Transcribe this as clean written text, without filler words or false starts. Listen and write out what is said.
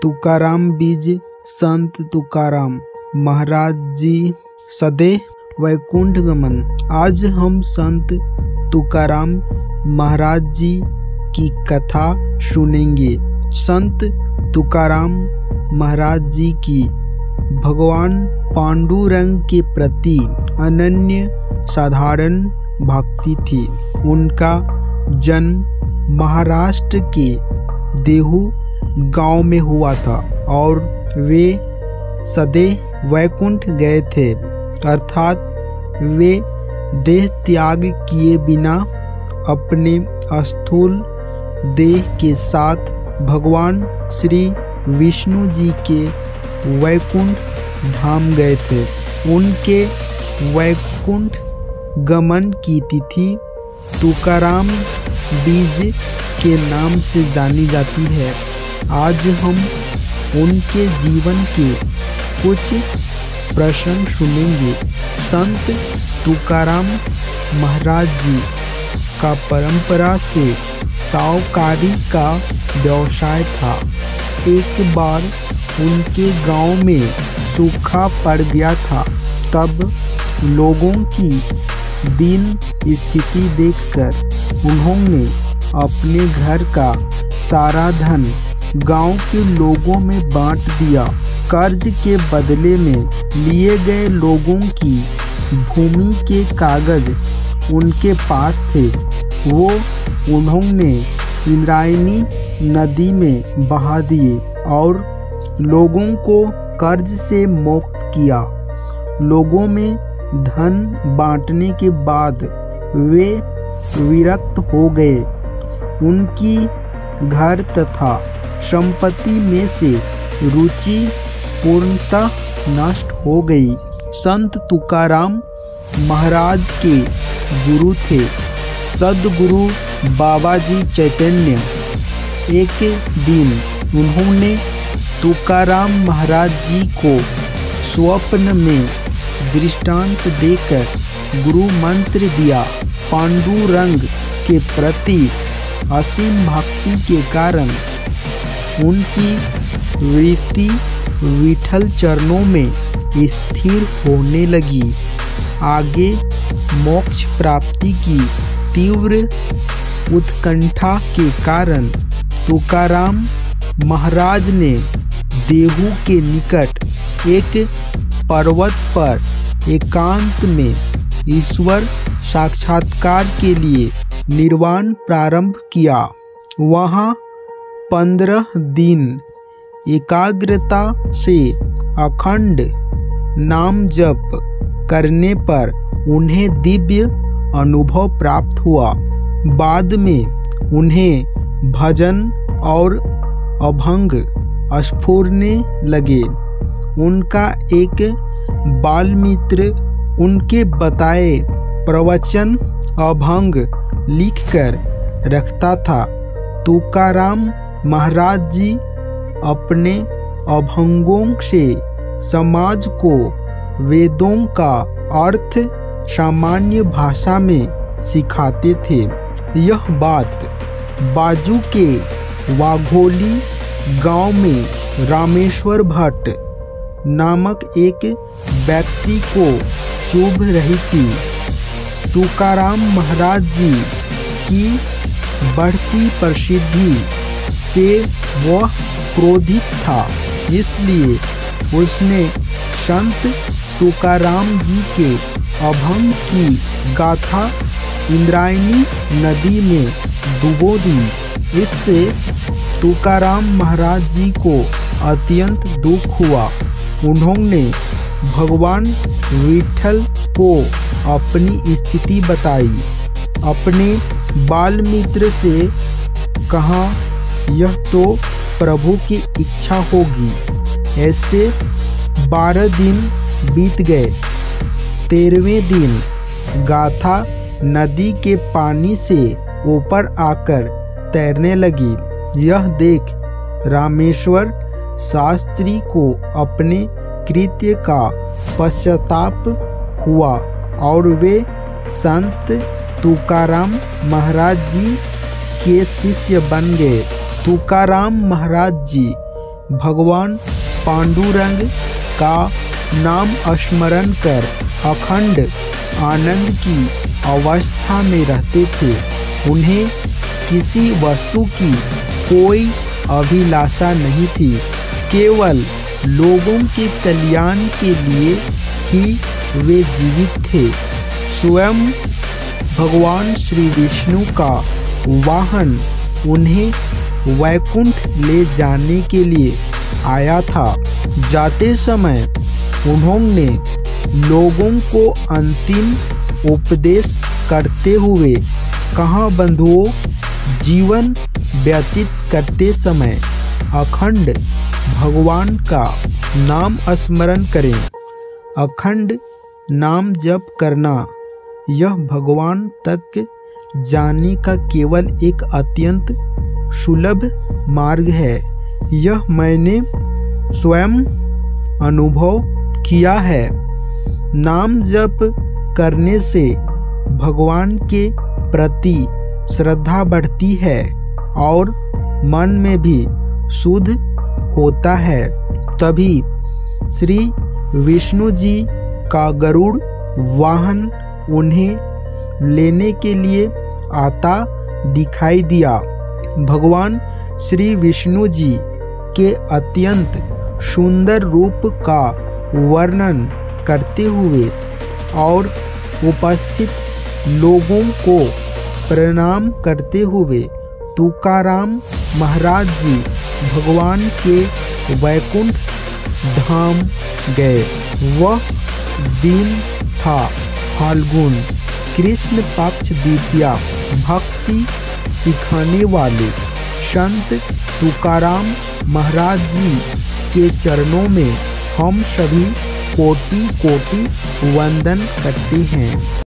तुकाराम बीज संत तुकाराम महाराज जी सदैव वैकुंठ गमन। आज हम संत तुकाराम महाराज जी की कथा सुनेंगे। संत तुकाराम महाराज जी की भगवान पांडुरंग के प्रति अनन्य साधारण भक्ति थी। उनका जन्म महाराष्ट्र के देहू गांव में हुआ था और वे सदैव वैकुंठ गए थे, अर्थात वे देह त्याग किए बिना अपने स्थूल देह के साथ भगवान श्री विष्णु जी के वैकुंठ धाम गए थे। उनके वैकुंठ गमन की तिथि तुकाराम बीज के नाम से जानी जाती है। आज हम उनके जीवन के कुछ प्रसंग सुनेंगे। संत तुकाराम महाराज जी का परंपरा से साहूकारी का व्यवसाय था। एक बार उनके गांव में सूखा पड़ गया था। तब लोगों की दीन स्थिति देखकर उन्होंने अपने घर का सारा धन गांव के लोगों में बांट दिया। कर्ज के बदले में लिए गए लोगों की भूमि के कागज उनके पास थे, वो उन्होंने इंद्रायणी नदी में बहा दिए और लोगों को कर्ज से मुक्त किया। लोगों में धन बांटने के बाद वे विरक्त हो गए। उनकी घर तथा संपत्ति में से रुचि पूर्णतः नष्ट हो गई। संत तुकाराम महाराज के गुरु थे सद्गुरु बाबा जी चैतन्य। एक दिन उन्होंने तुकाराम महाराज जी को स्वप्न में दृष्टांत देकर गुरु मंत्र दिया। पांडुरंग के प्रति असीम भक्ति के कारण उनकी वृत्ति विठल चरणों में स्थिर होने लगी। आगे मोक्ष प्राप्ति की तीव्र उत्कंठा के कारण तुकाराम महाराज ने देहू के निकट एक पर्वत पर एकांत में ईश्वर साक्षात्कार के लिए निर्वाण प्रारंभ किया। वहाँ 15 दिन एकाग्रता से अखंड नाम जप करने पर उन्हें दिव्य अनुभव प्राप्त हुआ। बाद में उन्हें भजन और अभंग स्फुरने लगे। उनका एक बालमित्र उनके बताए प्रवचन अभंग लिखकर रखता था। तुकाराम महाराज जी अपने अभंगों से समाज को वेदों का अर्थ सामान्य भाषा में सिखाते थे। यह बात बाजू के वाघोली गांव में रामेश्वर भट्ट नामक एक व्यक्ति को चुभ रही थी। तुकाराम महाराज जी की बढ़ती प्रसिद्धि से वह क्रोधित था, इसलिए उसने संत तुकाराम जी के अभंग की गाथा इंद्रायणी नदी में डुबो दी। इससे तुकाराम महाराज जी को अत्यंत दुख हुआ। उन्होंने भगवान विठल को अपनी स्थिति बताई। अपने बालमित्र से कहा, यह तो प्रभु की इच्छा होगी। ऐसे 12 दिन बीत गए। 13वें दिन गाथा नदी के पानी से ऊपर आकर तैरने लगी। यह देख रामेश्वर शास्त्री को अपने कृत्य का पश्चाताप हुआ और वे संत तुकाराम महाराज जी के शिष्य बन गए। तुकाराम महाराज जी भगवान पांडुरंग का नाम स्मरण कर अखंड आनंद की अवस्था में रहते थे। उन्हें किसी वस्तु की कोई अभिलाषा नहीं थी, केवल लोगों के कल्याण के लिए ही वे जीवित थे। स्वयं भगवान श्री विष्णु का वाहन उन्हें वैकुंठ ले जाने के लिए आया था। जाते समय उन्होंने लोगों को अंतिम उपदेश करते हुए कहा, बंधुओं, जीवन व्यतीत करते समय अखंड भगवान का नाम स्मरण करें। अखंड नाम जप करना यह भगवान तक जाने का केवल एक अत्यंत सुलभ मार्ग है। यह मैंने स्वयं अनुभव किया है। नाम जप करने से भगवान के प्रति श्रद्धा बढ़ती है और मन में भी शुद्ध होता है। तभी श्री विष्णु जी का गरुड़ वाहन उन्हें लेने के लिए आता दिखाई दिया। भगवान श्री विष्णु जी के अत्यंत सुंदर रूप का वर्णन करते हुए और उपस्थित लोगों को प्रणाम करते हुए तुकाराम महाराज जी भगवान के वैकुंठ धाम गए। वह दिन था फाल्गुन कृष्ण पक्ष द्वितीया। भक्ति सिखाने वाले संत तुकाराम महाराज जी के चरणों में हम सभी कोटि कोटि वंदन करते हैं।